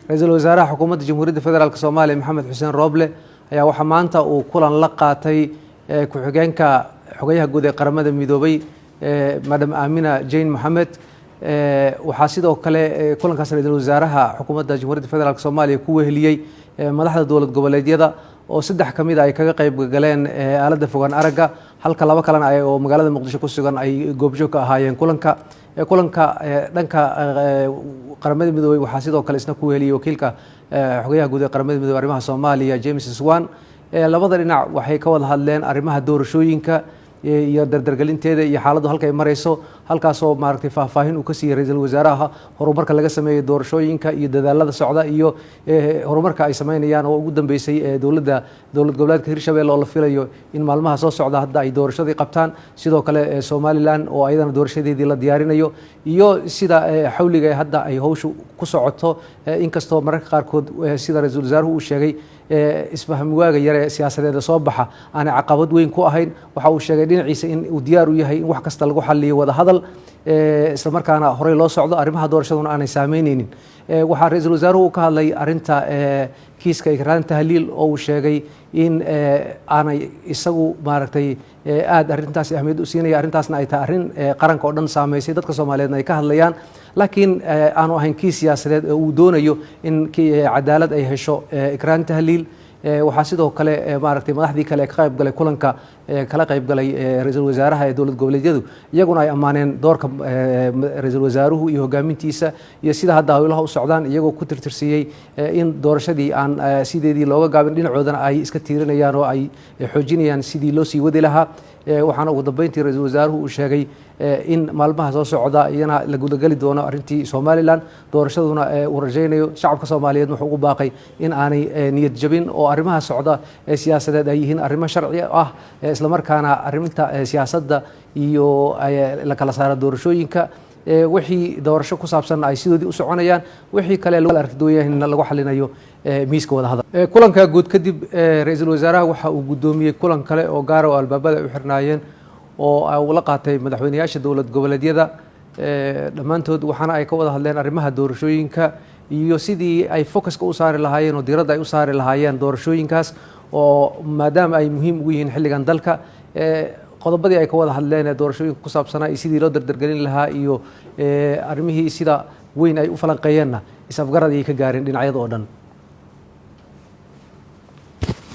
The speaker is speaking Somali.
Ra'iisul Wasaaraha Xukuumadda Jamhuuriyadda Federaalka Soomaaliya Maxamed Xuseen Rooble ayaa waxa maanta uu kulan la qaatay ku-xigeenka xogayaha guud ee qaramada midoobay Madam Amina Jane Mohamed waxaa sidoo kale kulankaas ra'iisul wasaaraha Xukuumadda Jamhuuriyadda Federaalka Soomaaliya ku weheliyay madaxda dowlad goboleedyada oo saddex kamid ay kaga qayb galeen aaladda fogaan aragga halka laba kalena ay oo magaalada Muqdisho ku sugan ay goobjoog ka ahaayeen kulanka dhanka qaramada midoobay waxaa sidoo kale isna ku weheliyay wakiilka xogayaha guud ee qaramada midoobay arrimaha Soomaaliya James Swan labada dhinac waxay ka wada hadleen arrimaha doorashooyinka iyo dardargelinteeda iyo xaaladdu halka ay marayso halkaas oo maaragtay faahfaahin uu ka siiyay ra'iisul wasaaraha horumarka laga sameeyay doorashooyinka iyo dadaalada socda iyo horumarka ay sameynayaan oo ugu dambeysay dowlad goboleedka Hirshabelle oo la filayo in maalmaha soo socda hadda ay doorashadii qabtaan sidoo kale Somaliland oo ayadana doorashadeedii la diyaarinayo iyo sida xawliga hadda ay hawshu ku socoto inkastoo mararka qaarkood sida ra'iisul wasaaruhu uu sheegay isfaham waaga yare siyaasadeed soo baxa aan caqabad weyn ku ahayn waxa uu sheegay dhinaciisa in uu diyaar u yahay in wax kasta lagu xalliyo wada hadal isla markaana horey loo socdo arrimaha doorashaduna aanay saameyneynin waxaa ra'iisul wasaaruhu ka hadlay arinta kiiska Ikraan Tahliil oo uu sheegay in aanay isagu maaragtay aad arintaas ahmiyad u siinaya arintaasna ay tahay arin qaranka oo dhan saameysay dadka Soomaaliyeedna ay ka hadlayaan laakiin aanu ahayn kiis siyaasadeed oo uu doonayo in cadaalad ay hesho Ikraan Tahliil waxaa sidoo kale maaragtay madaxdii kale ka qayb galay kulanka kala qayb galay ra'iisul wasaaraha ee dowlad goboleedyadu iyaguna ay amaaneen doorka ra'iisul wasaaruhu iyo hogaamintiisa iyo sida hadda hawlaha u socdaan iyagoo ku tirtirsiiyay in doorashadii aan sideedii looga gaabin dhinacoodana ay iska tiirinayaan oo ay xoojinayaan sidii loo sii wadi lahaa waxaana ugu dambeyntii ra'iisul wasaaruhu uu sheegay in maalmaha soo socda iyana la gudagali doono arrintii Somaliland doorashaduna uu rajaynayo shacabka Soomaaliyeed wuxuu ugu baaqay in aanay niyad jabin oo arrimaha socda siyaasadeed ay yihiin arrimo sharci ah isla markaana arrinta siyaasadda iyo la kala saaro doorashooyinka wixii doorasho ku saabsan ay sidoodii u soconayaan wixii kale loo arkidoon lagu xalinayo miiska wada hadal kulanka guud kadib ra'iisul wasaaraha waxa uu gudoomiyay kulan kale oo gaar ah albaabada u xirnaayeen oo uu la qaatay madaxweynayaasha dowlad goboleedyada dhammaantood waxaana ay ka wada hadleen arrimaha doorashooyinka iyo sidii ay focuska u saari lahaayeen oo diiradda ay u saari lahaayeen doorashooyinkaas oo maadaama ay muhiim ugu yihiin xilligan dalka qodobadii ay ka wada hadleen doorashooyinka ku saabsanaa iyo sidii loo dardargelin lahaa iyo arrimihii sida weyn ay u falanqeeyeenna isafgarad ay ka gaareen dhinacyada oo dhan